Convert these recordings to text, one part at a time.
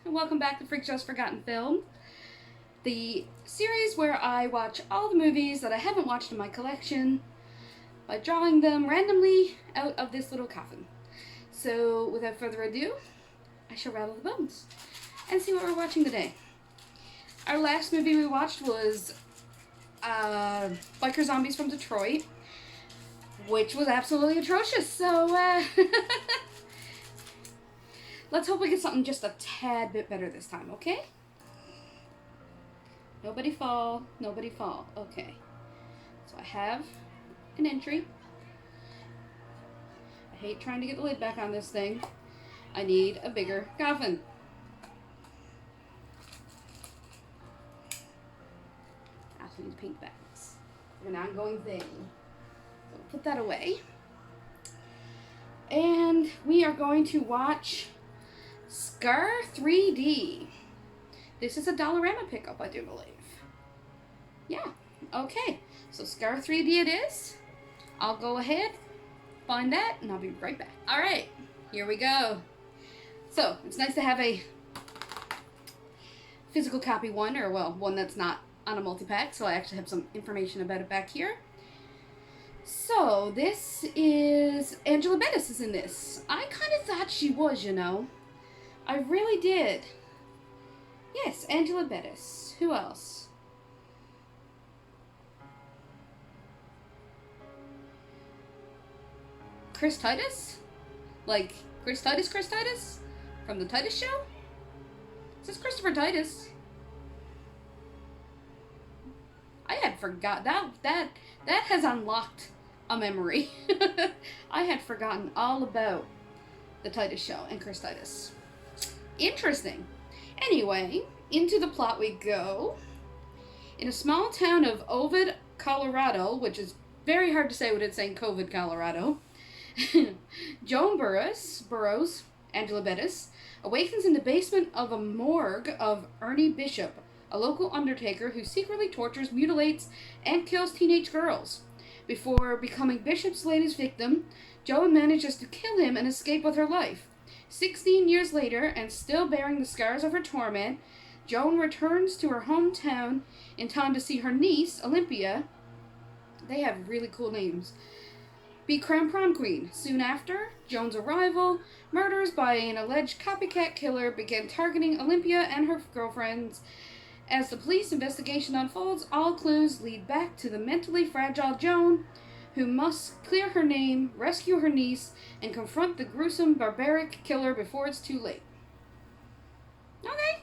and welcome back to Freakshow's Forgotten Film, the series where I watch all the movies that I haven't watched in my collection by drawing them randomly out of this little coffin. So, without further ado, I shall rattle the bones and see what we're watching today. Our last movie we watched was Biker Zombies from Detroit, which was absolutely atrocious, so let's hope we get something just a tad bit better this time, okay? Nobody fall, nobody fall. Okay. So I have an entry. I hate trying to get the lid back on this thing. I need a bigger coffin. I also need paint bags. An ongoing thing. So put that away. And we are going to watch Scar 3D. This is a Dollarama pickup, I do believe. Yeah, okay. So Scar 3D it is. I'll go ahead, find that, and I'll be right back. Alright, here we go. So, it's nice to have a physical copy one, or well, one that's not on a multi-pack, so I actually have some information about it back here. So, this is... Angela Bettis is in this. I kind of thought she was, you know. I really did. Yes, Angela Bettis. Who else? Chris Titus? Like, Chris Titus? From the Titus Show? Is this Christopher Titus? I had forgot that has unlocked a memory. I had forgotten all about the Titus Show and Chris Titus. Interesting. Anyway, into the plot we go. In a small town of Ovid, Colorado, which is very hard to say without saying COVID, Colorado, Joan Burroughs, Angela Bettis, awakens in the basement of a morgue of Ernie Bishop, a local undertaker who secretly tortures, mutilates, and kills teenage girls. Before becoming Bishop's latest victim, Joan manages to kill him and escape with her life. 16 years later, and still bearing the scars of her torment, Joan returns to her hometown in time to see her niece, Olympia, they have really cool names, be crowned prom queen. Soon after, Joan's arrival, murders by an alleged copycat killer begin targeting Olympia and her girlfriends. As the police investigation unfolds, all clues lead back to the mentally fragile Joan, who must clear her name, rescue her niece, and confront the gruesome, barbaric killer before it's too late. Okay.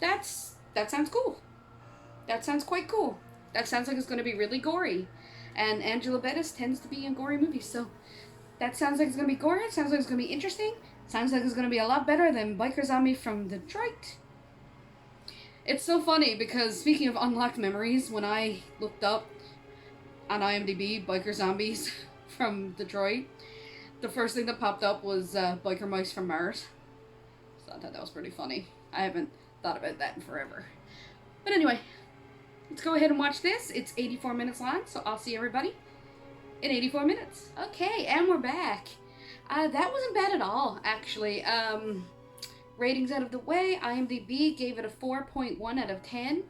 That sounds cool. That sounds quite cool. That sounds like it's going to be really gory. And Angela Bettis tends to be in gory movies, so that sounds like it's going to be gory. It sounds like it's going to be interesting. Sounds like it's going to be a lot better than Biker Zombie from Detroit. It's so funny because, speaking of unlocked memories, when I looked up on IMDb Biker Zombies from Detroit, the first thing that popped up was Biker Mice from Mars. So I thought that was pretty funny. I haven't thought about that in forever. But anyway, let's go ahead and watch this. It's 84 minutes long, so I'll see everybody in 84 minutes. Okay, and we're back. That wasn't bad at all, actually. Ratings out of the way, IMDb gave it a 4.1 out of 10.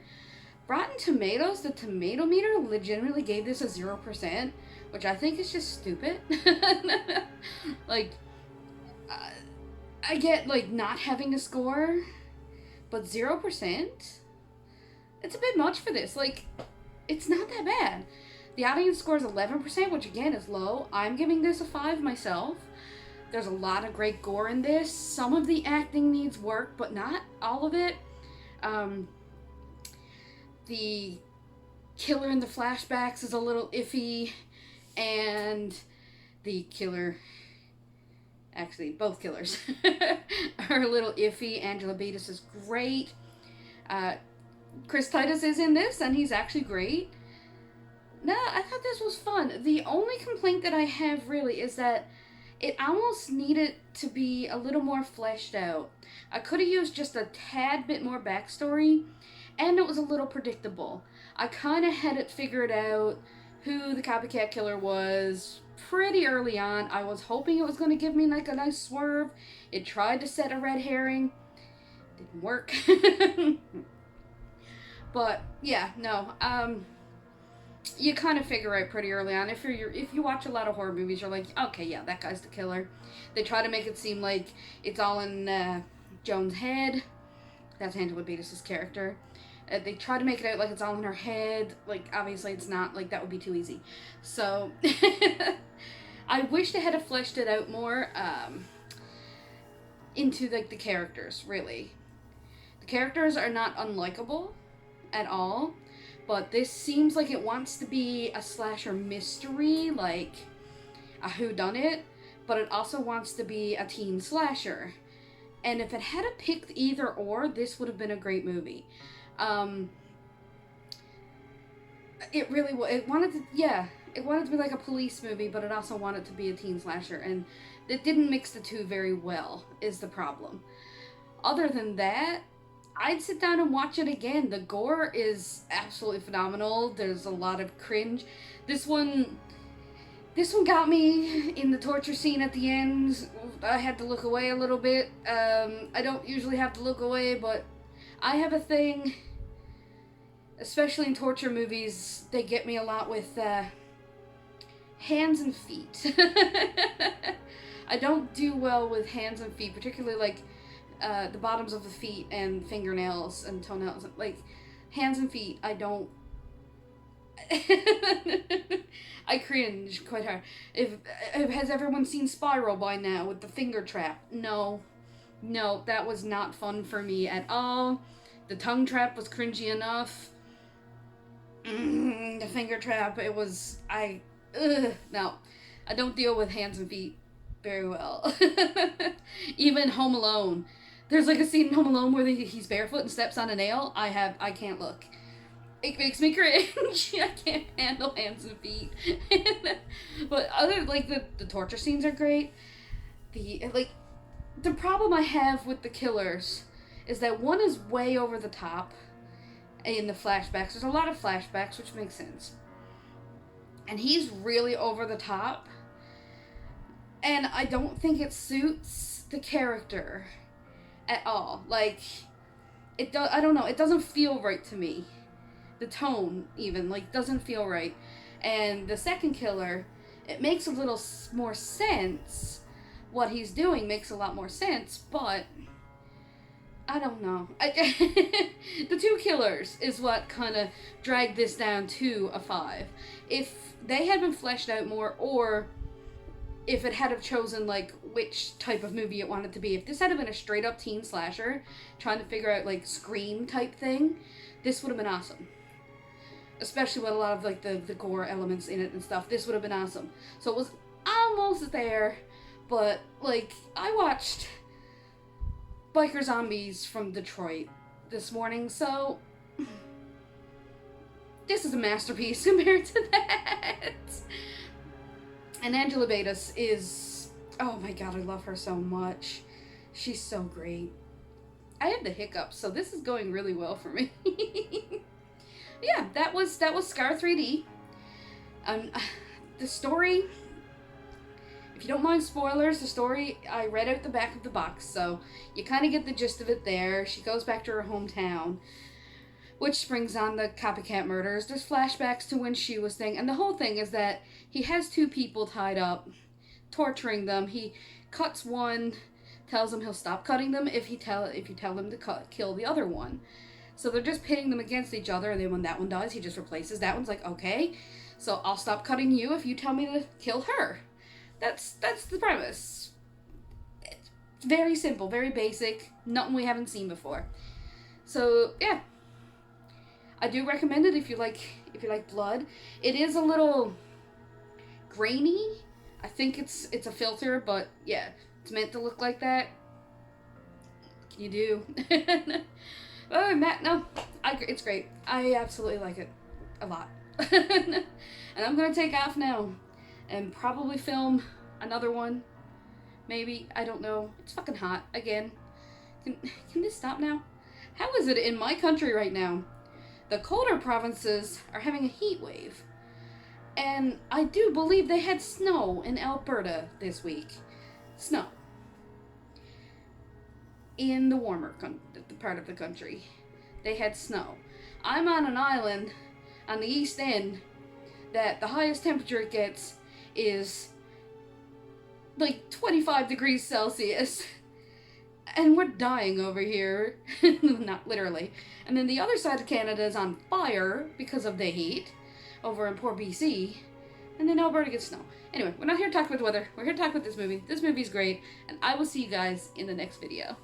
Rotten Tomatoes, the tomato meter, legitimately gave this a 0%, which I think is just stupid. Like, I get, like, not having a score, but 0%? It's a bit much for this. Like, it's not that bad. The audience score is 11%, which again is low. I'm giving this a 5 myself. There's a lot of great gore in this. Some of the acting needs work, but not all of it. The killer in the flashbacks is a little iffy, and the killer, actually both killers, are a little iffy. Angela Bettis is great. Chris Titus is in this, and he's actually great. No, I thought this was fun. The only complaint that I have really is that it almost needed to be a little more fleshed out. I could have used just a tad bit more backstory, and it was a little predictable. I kind of had it figured out who the copycat killer was, pretty early on. I was hoping it was going to give me like a nice swerve. It tried to set a red herring. Didn't work. But yeah, no. You kind of figure out pretty early on. If you watch a lot of horror movies, you're like, okay, yeah, that guy's the killer. They try to make it seem like it's all in Joan's head. That's Angela Bassett character. They try to make it out like it's all in her head. Like, obviously it's not. Like, that would be too easy. So, I wish they had fleshed it out more into, like, the characters, really. The characters are not unlikable at all, but this seems like it wants to be a slasher mystery, like a whodunit, but it also wants to be a teen slasher. And if it had picked either or, this would have been a great movie. It really it wanted to, yeah, it wanted to be like a police movie, but it also wanted to be a teen slasher, and it didn't mix the two very well, is the problem. Other than that, I'd sit down and watch it again. The gore is absolutely phenomenal. There's a lot of cringe. This one got me in the torture scene at the end. I had to look away a little bit. I don't usually have to look away, but I have a thing, especially in torture movies, they get me a lot with hands and feet. I don't do well with hands and feet, particularly like the bottoms of the feet and fingernails and toenails. Like, hands and feet, I don't... I cringe quite hard. Has everyone seen Spiral by now with the finger trap? No, that was not fun for me at all. The tongue trap was cringy enough. The finger trap, it was... No, I don't deal with hands and feet very well. Even Home Alone. There's like a scene in Home Alone where he's barefoot and steps on a nail. I can't look. It makes me cringe. I can't handle hands and feet. But other, like, the torture scenes are great. The problem I have with the killers is that one is way over the top in the flashbacks. There's a lot of flashbacks, which makes sense. And he's really over the top. And I don't think it suits the character at all. Like, I don't know, it doesn't feel right to me. The tone, even, like, doesn't feel right. And the second killer, it makes a little more sense. What he's doing makes a lot more sense, but I don't know. The two killers is what kind of dragged this down to a 5. If they had been fleshed out more, or if it had have chosen, like, which type of movie it wanted to be. If this had been a straight-up teen slasher, trying to figure out, like, Scream type thing, this would have been awesome. Especially with a lot of, like, the gore elements in it and stuff. This would have been awesome. So it was almost there, but, like, I watched Biker Zombies from Detroit this morning, so this is a masterpiece compared to that. And Angela Bassett is, oh my god, I love her so much. She's so great. I have the hiccups, so this is going really well for me. Yeah, that was Scar 3D. The story, if you don't mind spoilers, the story, I read out the back of the box, so you kind of get the gist of it there. She goes back to her hometown, which brings on the copycat murders. There's flashbacks to when she was thing, and the whole thing is that he has 2 people tied up, torturing them. He cuts one, tells them he'll stop cutting them if you tell him to kill the other one. So they're just pitting them against each other, and then when that one dies, he just replaces that one's like, okay, so I'll stop cutting you if you tell me to kill her. That's the premise. It's very simple, very basic, nothing we haven't seen before. So yeah, I do recommend it if you like blood. It is a little grainy. I think it's a filter, but yeah, it's meant to look like that. What can you do? Other than that, no, it's great. I absolutely like it a lot. And I'm gonna take off now and probably film another one. Maybe, I don't know. It's fucking hot again. Can this stop now? How is it in my country right now? The colder provinces are having a heat wave. And I do believe they had snow in Alberta this week. Snow. In the warmer part of the country. They had snow. I'm on an island on the east end that the highest temperature it gets is like 25 degrees Celsius. And we're dying over here. Not literally. And then the other side of Canada is on fire because of the heat over in poor BC. And then Alberta gets snow. Anyway, we're not here to talk about the weather. We're here to talk about this movie. This movie's great. And I will see you guys in the next video.